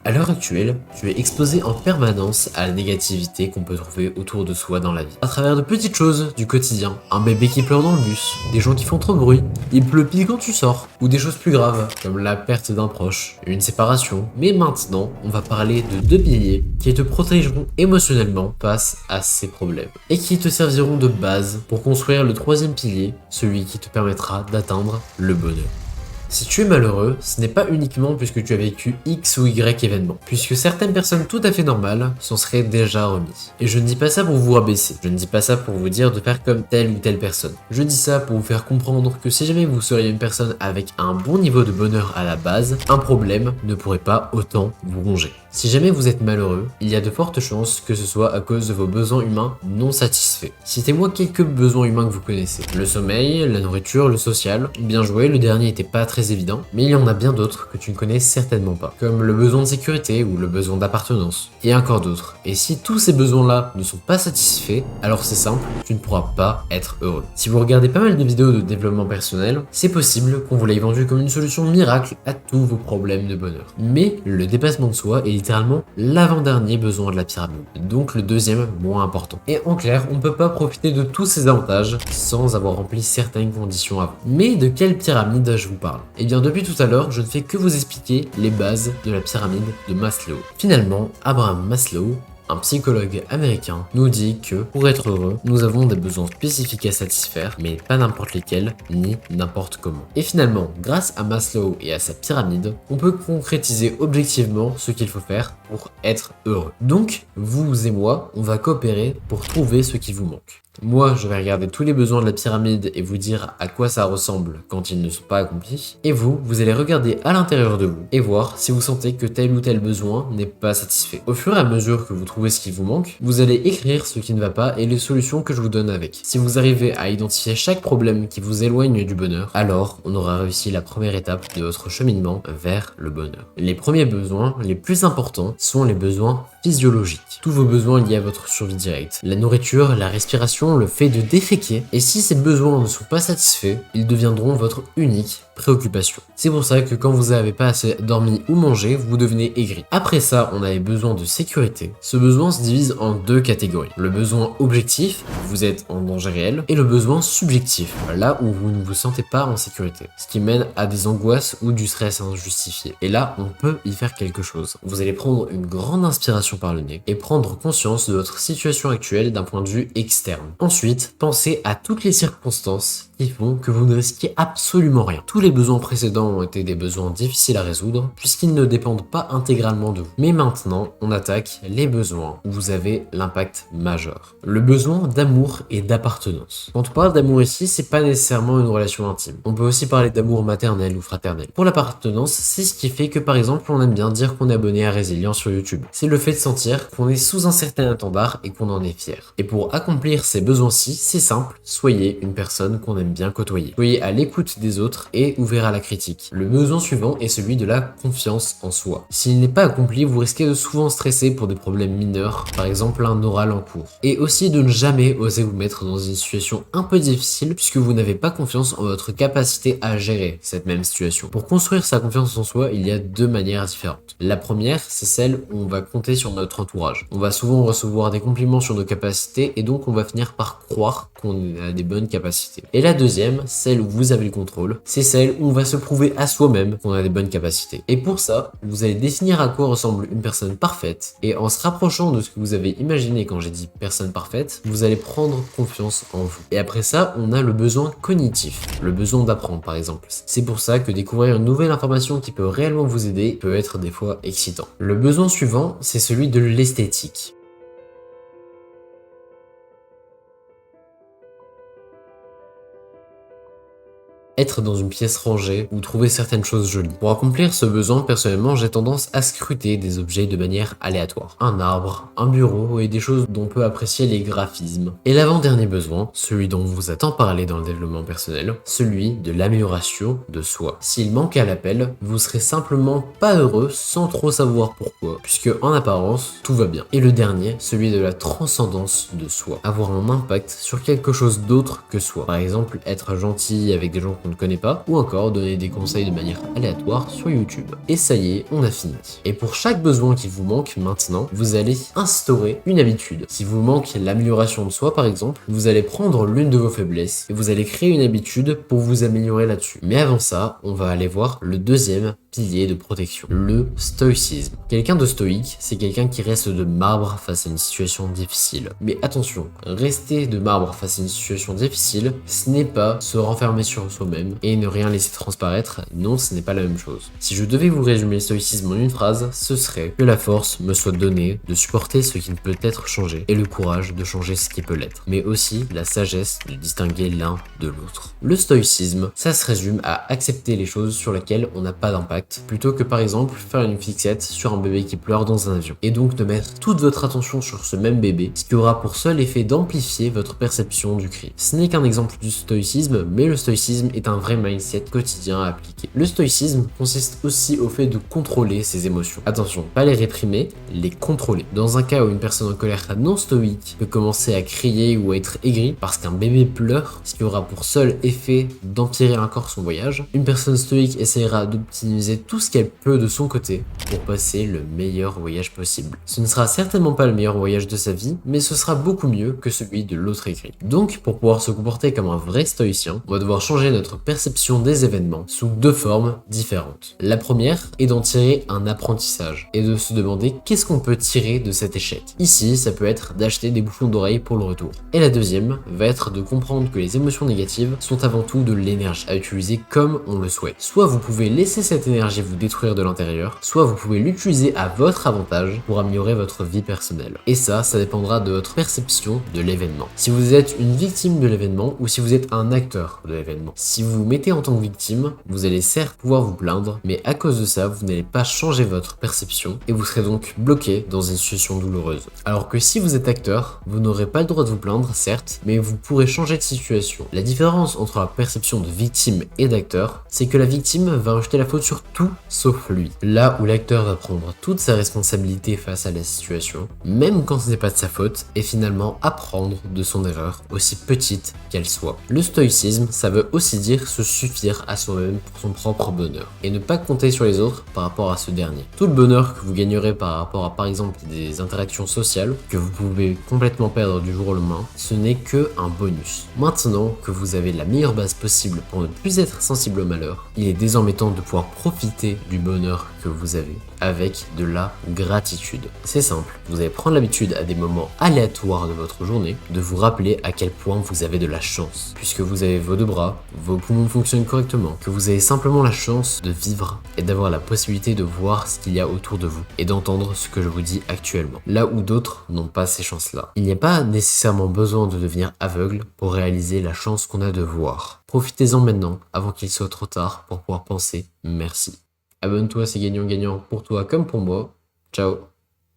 À l'heure actuelle, tu es exposé en permanence à la négativité qu'on peut trouver autour de soi dans la vie. À travers de petites choses du quotidien, un bébé qui pleure dans le bus, des gens qui font trop de bruit, il pleut pile quand tu sors, ou des choses plus graves, comme la perte d'un proche, une séparation. Mais maintenant, on va parler de deux piliers qui te protégeront émotionnellement face à ces problèmes, et qui te serviront de base pour construire le troisième pilier, celui qui te permettra d'atteindre le bonheur. Si tu es malheureux, ce n'est pas uniquement puisque tu as vécu X ou Y événements, puisque certaines personnes tout à fait normales s'en seraient déjà remises. Et je ne dis pas ça pour vous rabaisser, je ne dis pas ça pour vous dire de faire comme telle ou telle personne. Je dis ça pour vous faire comprendre que si jamais vous seriez une personne avec un bon niveau de bonheur à la base, un problème ne pourrait pas autant vous ronger. Si jamais vous êtes malheureux, il y a de fortes chances que ce soit à cause de vos besoins humains non satisfaits. Citez-moi quelques besoins humains que vous connaissez. Le sommeil, la nourriture, le social. Bien joué, le dernier était pas très évident, mais il y en a bien d'autres que tu ne connais certainement pas, comme le besoin de sécurité ou le besoin d'appartenance, et encore d'autres. Et si tous ces besoins-là ne sont pas satisfaits, alors c'est simple, tu ne pourras pas être heureux. Si vous regardez pas mal de vidéos de développement personnel, c'est possible qu'on vous l'ait vendu comme une solution miracle à tous vos problèmes de bonheur. Mais le dépassement de soi est littéralement l'avant-dernier besoin de la pyramide, donc le deuxième moins important. Et en clair, on ne peut pas profiter de tous ces avantages sans avoir rempli certaines conditions avant. Mais de quelle pyramide je vous parle? Et bien depuis tout à l'heure, je ne fais que vous expliquer les bases de la pyramide de Maslow. Finalement, Abraham Maslow, un psychologue américain, nous dit que pour être heureux, nous avons des besoins spécifiques à satisfaire, mais pas n'importe lesquels, ni n'importe comment. Et finalement, grâce à Maslow et à sa pyramide, on peut concrétiser objectivement ce qu'il faut faire pour être heureux. Donc, vous et moi, on va coopérer pour trouver ce qui vous manque. Moi, je vais regarder tous les besoins de la pyramide et vous dire à quoi ça ressemble quand ils ne sont pas accomplis. Et vous allez regarder à l'intérieur de vous et voir si vous sentez que tel ou tel besoin n'est pas satisfait. Au fur et à mesure que vous trouvez ce qui vous manque, vous allez écrire ce qui ne va pas et les solutions que je vous donne avec. Si vous arrivez à identifier chaque problème qui vous éloigne du bonheur, alors on aura réussi la première étape de votre cheminement vers le bonheur. Les premiers besoins, les plus importants, sont les besoins physiologiques. Tous vos besoins liés à votre survie directe. La nourriture, la respiration, le fait de déféquer. Et si ces besoins ne sont pas satisfaits, ils deviendront votre unique préoccupation. C'est pour ça que quand vous n'avez pas assez dormi ou mangé, vous devenez aigri. Après ça, on a les besoins de sécurité. Ce besoin se divise en deux catégories. Le besoin objectif, vous êtes en danger réel, et le besoin subjectif, là où vous ne vous sentez pas en sécurité, ce qui mène à des angoisses ou du stress injustifié. Et là, on peut y faire quelque chose. Vous allez prendre une grande inspiration par le nez et prendre conscience de votre situation actuelle d'un point de vue externe. Ensuite, pensez à toutes les circonstances qui font que vous ne risquez absolument rien. Tous les besoins précédents ont été des besoins difficiles à résoudre puisqu'ils ne dépendent pas intégralement de vous. Mais maintenant, on attaque les besoins où vous avez l'impact majeur. Le besoin d'amour et d'appartenance. Quand on parle d'amour ici, c'est pas nécessairement une relation intime. On peut aussi parler d'amour maternel ou fraternel. Pour l'appartenance, c'est ce qui fait que par exemple, on aime bien dire qu'on est abonné à Résilience sur YouTube. C'est le fait de sentir qu'on est sous un certain étendard et qu'on en est fier. Et pour accomplir ces besoins-ci, c'est simple, soyez une personne qu'on aime bien côtoyer. Soyez à l'écoute des autres et ouvert à la critique. Le besoin suivant est celui de la confiance en soi. S'il n'est pas accompli, vous risquez de souvent stresser pour des problèmes mineurs, par exemple un oral en cours. Et aussi de ne jamais oser vous mettre dans une situation un peu difficile puisque vous n'avez pas confiance en votre capacité à gérer cette même situation. Pour construire sa confiance en soi, il y a deux manières différentes. La première, c'est celle où on va compter sur notre entourage. On va souvent recevoir des compliments sur nos capacités et donc on va finir par croire qu'on a des bonnes capacités. Et la deuxième, celle où vous avez le contrôle, c'est celle où on va se prouver à soi-même qu'on a des bonnes capacités. Et pour ça, vous allez définir à quoi ressemble une personne parfaite et en se rapprochant de ce que vous avez imaginé quand j'ai dit personne parfaite, vous allez prendre confiance en vous. Et après ça, on a le besoin cognitif, le besoin d'apprendre par exemple. C'est pour ça que découvrir une nouvelle information qui peut réellement vous aider peut être des fois excitant. Le besoin suivant, c'est celui de l'esthétique. Être dans une pièce rangée ou trouver certaines choses jolies. Pour accomplir ce besoin, personnellement, j'ai tendance à scruter des objets de manière aléatoire. Un arbre, un bureau et des choses dont on peut apprécier les graphismes. Et l'avant-dernier besoin, celui dont on vous a tant parlé dans le développement personnel, celui de l'amélioration de soi. S'il manque à l'appel, vous serez simplement pas heureux sans trop savoir pourquoi, puisque en apparence, tout va bien. Et le dernier, celui de la transcendance de soi. Avoir un impact sur quelque chose d'autre que soi. Par exemple, être gentil avec des gens qu'on qu'on ne connaît pas, ou encore donner des conseils de manière aléatoire sur YouTube. Et ça y est, on a fini. Et pour chaque besoin qui vous manque maintenant, vous allez instaurer une habitude. Si vous manque l'amélioration de soi par exemple, vous allez prendre l'une de vos faiblesses et vous allez créer une habitude pour vous améliorer là-dessus. Mais avant ça, on va aller voir le deuxième pilier de protection, le stoïcisme. Quelqu'un de stoïque, c'est quelqu'un qui reste de marbre face à une situation difficile. Mais attention, rester de marbre face à une situation difficile, ce n'est pas se renfermer sur soi-même et ne rien laisser transparaître. Non, ce n'est pas la même chose. Si je devais vous résumer le stoïcisme en une phrase, ce serait que la force me soit donnée de supporter ce qui ne peut être changé et le courage de changer ce qui peut l'être, mais aussi la sagesse de distinguer l'un de l'autre. Le stoïcisme, ça se résume à accepter les choses sur lesquelles on n'a pas d'impact, plutôt que par exemple faire une fixette sur un bébé qui pleure dans un avion. Et donc de mettre toute votre attention sur ce même bébé, ce qui aura pour seul effet d'amplifier votre perception du cri. Ce n'est qu'un exemple du stoïcisme, mais le stoïcisme est un vrai mindset quotidien à appliquer. Le stoïcisme consiste aussi au fait de contrôler ses émotions. Attention, pas les réprimer, les contrôler. Dans un cas où une personne en colère non stoïque peut commencer à crier ou à être aigrie parce qu'un bébé pleure, ce qui aura pour seul effet d'empirer encore son voyage, une personne stoïque essaiera d'optimiser tout ce qu'elle peut de son côté pour passer le meilleur voyage possible. Ce ne sera certainement pas le meilleur voyage de sa vie, mais ce sera beaucoup mieux que celui de l'autre aigri. Donc, pour pouvoir se comporter comme un vrai stoïcien, on va devoir changer notre perception des événements sous deux formes différentes. La première est d'en tirer un apprentissage et de se demander qu'est-ce qu'on peut tirer de cet échec. Ici, ça peut être d'acheter des bouchons d'oreilles pour le retour. Et la deuxième va être de comprendre que les émotions négatives sont avant tout de l'énergie à utiliser comme on le souhaite. Soit vous pouvez laisser cette énergie vous détruire de l'intérieur, soit vous pouvez l'utiliser à votre avantage pour améliorer votre vie personnelle. Et ça dépendra de votre perception de l'événement. Si vous êtes une victime de l'événement ou si vous êtes un acteur de l'événement. Si vous vous mettez en tant que victime, vous allez certes pouvoir vous plaindre, mais à cause de ça, vous n'allez pas changer votre perception et vous serez donc bloqué dans une situation douloureuse. Alors que si vous êtes acteur, vous n'aurez pas le droit de vous plaindre, certes, mais vous pourrez changer de situation. La différence entre la perception de victime et d'acteur, c'est que la victime va rejeter la faute sur tout sauf lui. Là où l'acteur va prendre toute sa responsabilité face à la situation, même quand ce n'est pas de sa faute, et finalement apprendre de son erreur, aussi petite qu'elle soit. Le stoïcisme, ça veut aussi dire se suffire à soi-même pour son propre bonheur, et ne pas compter sur les autres par rapport à ce dernier. Tout le bonheur que vous gagnerez par rapport à par exemple des interactions sociales, que vous pouvez complètement perdre du jour au lendemain, ce n'est que un bonus. Maintenant que vous avez la meilleure base possible pour ne plus être sensible au malheur, il est désormais temps de pouvoir profiter du bonheur que vous avez avec de la gratitude. C'est simple, vous allez prendre l'habitude à des moments aléatoires de votre journée de vous rappeler à quel point vous avez de la chance, puisque vous avez vos deux bras, vos poumons fonctionnent correctement, que vous avez simplement la chance de vivre et d'avoir la possibilité de voir ce qu'il y a autour de vous et d'entendre ce que je vous dis actuellement, là où d'autres n'ont pas ces chances-là. Il n'y a pas nécessairement besoin de devenir aveugle pour réaliser la chance qu'on a de voir. Profitez-en maintenant avant qu'il soit trop tard pour pouvoir penser merci. Abonne-toi, c'est gagnant-gagnant pour toi comme pour moi. Ciao.